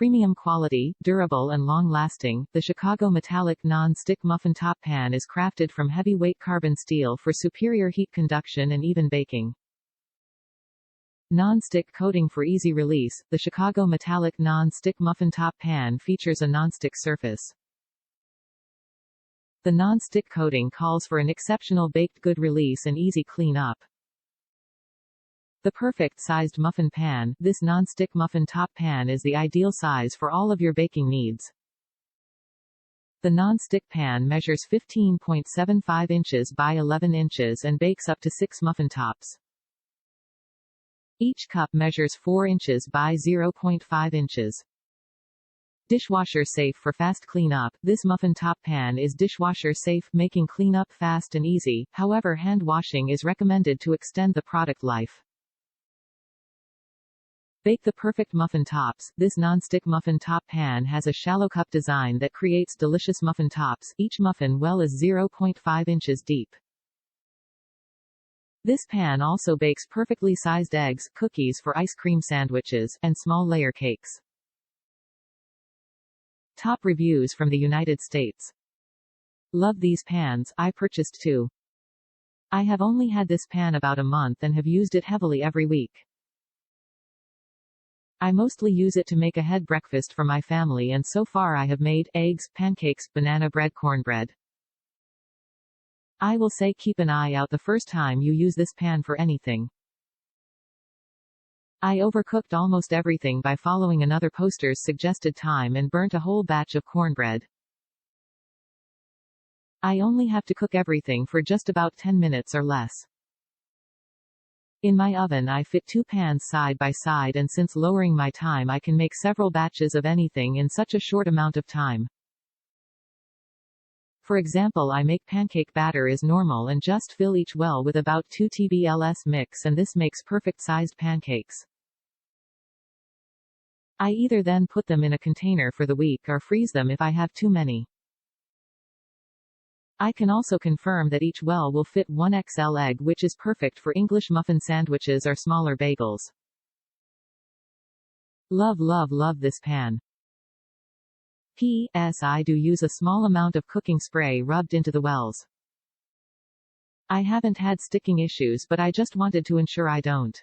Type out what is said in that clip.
Premium quality, durable and long-lasting, the Chicago metallic non-stick muffin top pan is crafted from heavyweight carbon steel for superior heat conduction and even baking. Non-stick coating for easy release. The Chicago metallic non-stick muffin top pan features a non-stick surface. The non-stick coating calls for an exceptional baked good release and easy clean-up. The perfect sized muffin pan. This non-stick muffin top pan is the ideal size for all of your baking needs. The non-stick pan measures 15.75 inches by 11 inches and bakes up to 6 muffin tops. Each cup measures 4 inches by 0.5 inches. Dishwasher safe for fast cleanup. This muffin top pan is dishwasher safe, making cleanup fast and easy. However, hand washing is recommended to extend the product life. Bake the perfect muffin tops. This non-stick muffin top pan has a shallow cup design that creates delicious muffin tops. Each muffin well is 0.5 inches deep. This pan also bakes perfectly sized eggs, cookies for ice cream sandwiches, and small layer cakes. Top reviews from the United States. Love these pans. I purchased 2. I have only had this pan about a month and have used it heavily every week. I mostly use it to make a head breakfast for my family, and so far I have made eggs, pancakes, banana bread, cornbread. I will say keep an eye out the first time you use this pan for anything. I overcooked almost everything by following another poster's suggested time and burnt a whole batch of cornbread. I only have to cook everything for just about 10 minutes or less. In my oven I fit 2 pans side by side, and since lowering my time I can make several batches of anything in such a short amount of time. For example, I make pancake batter as normal and just fill each well with about 2 tbls mix, and this makes perfect sized pancakes. I either then put them in a container for the week or freeze them if I have too many. I can also confirm that each well will fit 1 XL egg, which is perfect for English muffin sandwiches or smaller bagels. Love, love, love this pan. P.S. I do use a small amount of cooking spray rubbed into the wells. I haven't had sticking issues, but I just wanted to ensure I don't.